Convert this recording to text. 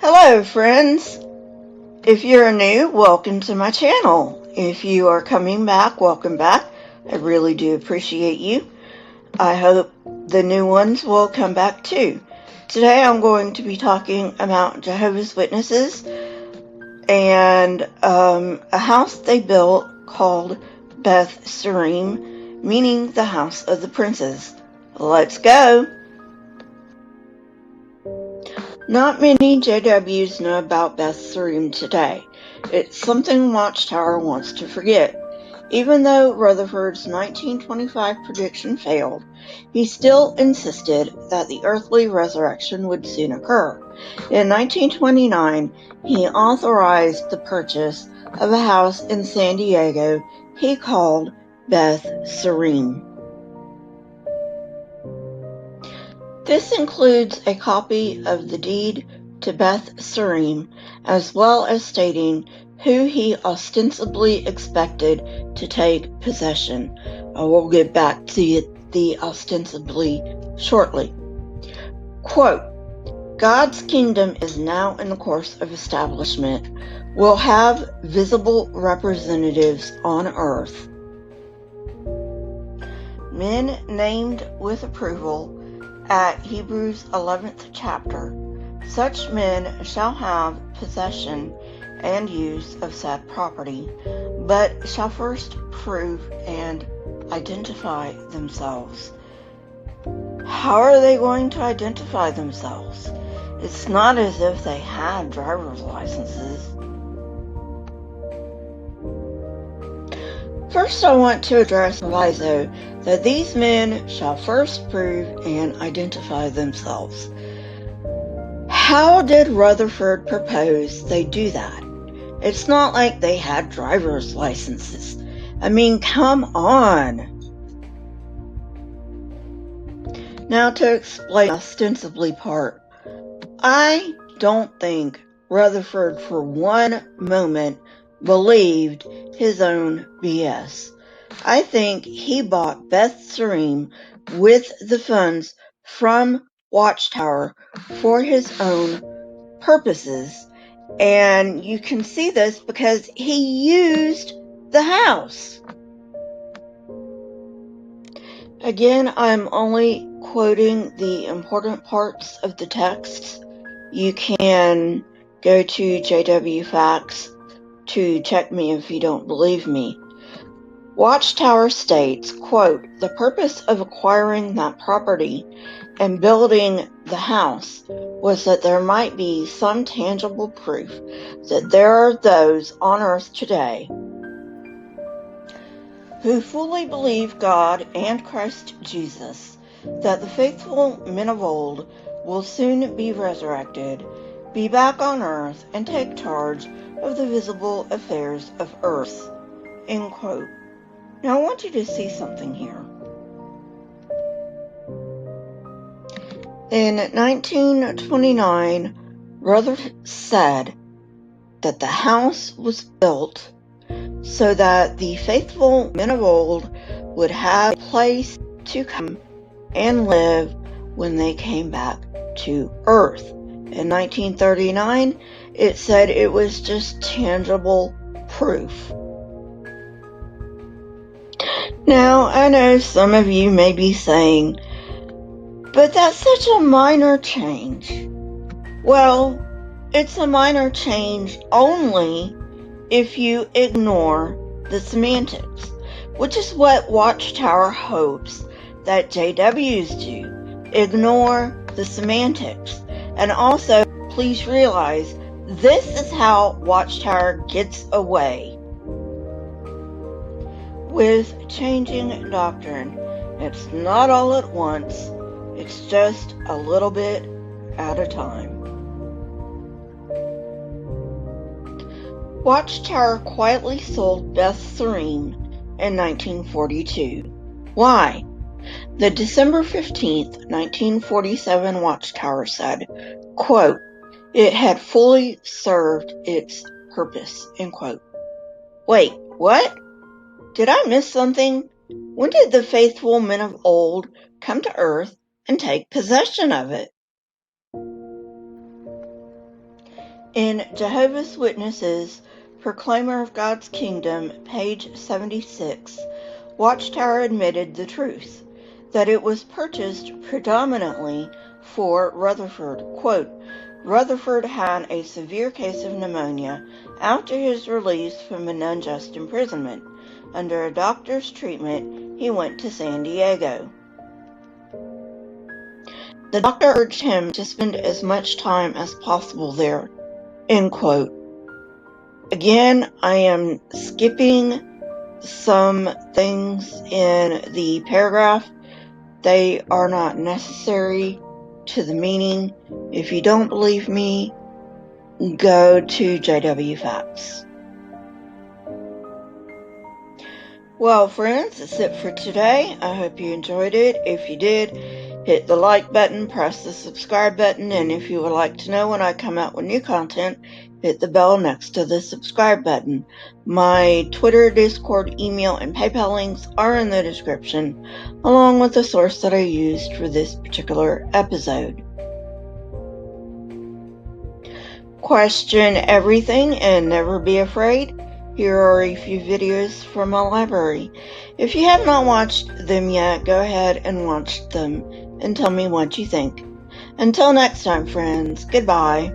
Hello friends! If you're new, welcome to my channel. If you are coming back, welcome back. I really do appreciate you. I hope the new ones will come back too. Today I'm going to be talking about Jehovah's Witnesses and a house they built called Beth Sarim, meaning the house of the princes. Let's go! Not many JWs know about Beth Sarim today. It's something Watchtower wants to forget. Even though Rutherford's 1925 prediction failed, he still insisted that the earthly resurrection would soon occur. In 1929, he authorized the purchase of a house in San Diego he called Beth Sarim. This includes a copy of the deed to Beth Sarim, as well as stating who he ostensibly expected to take possession. We'll get back to the ostensibly shortly. Quote, God's kingdom is now in the course of establishment. We'll have visible representatives on earth. Men named with approval at Hebrews 11th chapter. Such men shall have possession and use of said property, but shall first prove and identify themselves. How are they going to identify themselves? It's not as if they had driver's licenses. First, I want to address the proviso that these men shall first prove and identify themselves. How did Rutherford propose they do that? It's not like they had driver's licenses. I mean, come on. Now to explain the ostensibly part. I don't think Rutherford for one moment believed his own BS. I think he bought Beth Sarim with the funds from Watchtower for his own purposes, and you can see this because he used the house. Again, I'm only quoting the important parts of the text. You can go to JW Facts to check me if you don't believe me. Watchtower states, quote, the purpose of acquiring that property and building the house was that there might be some tangible proof that there are those on earth today who fully believe God and Christ Jesus, that the faithful men of old will soon be resurrected, be back on earth, and take charge of the visible affairs of earth. End quote. Now I want you to see something here. In 1929, Rutherford said that the house was built so that the faithful men of old would have a place to come and live when they came back to earth. In 1939, it said it was just tangible proof. Now, I know some of you may be saying, but that's such a minor change. Well, it's a minor change only if you ignore the semantics, which is what Watchtower hopes that JWs do. Ignore the semantics. And also, please realize, this is how Watchtower gets away with changing doctrine. It's not all at once. It's just a little bit at a time. Watchtower quietly sold Beth Sarim in 1942. Why? The December 15th, 1947 Watchtower said, quote, it had fully served its purpose, end quote. Wait, what? Did I miss something? When did the faithful men of old come to earth and take possession of it? In Jehovah's Witnesses, Proclaimer of God's Kingdom, page 76, Watchtower admitted the truth, that it was purchased predominantly for Rutherford. Quote, Rutherford had a severe case of pneumonia after his release from an unjust imprisonment. Under a doctor's treatment, he went to San Diego. The doctor urged him to spend as much time as possible there. End quote. Again, I am skipping some things in the paragraph. They are not necessary to the meaning. If you don't believe me, go to JW Facts. Well, friends, that's it for today. I hope you enjoyed it. If you did, hit the like button, press the subscribe button, and if you would like to know when I come out with new content, hit the bell next to the subscribe button. My Twitter, Discord, email, and PayPal links are in the description, along with the source that I used for this particular episode. Question everything and never be afraid. Here are a few videos from my library. If you have not watched them yet, go ahead and watch them and tell me what you think. Until next time, friends, goodbye.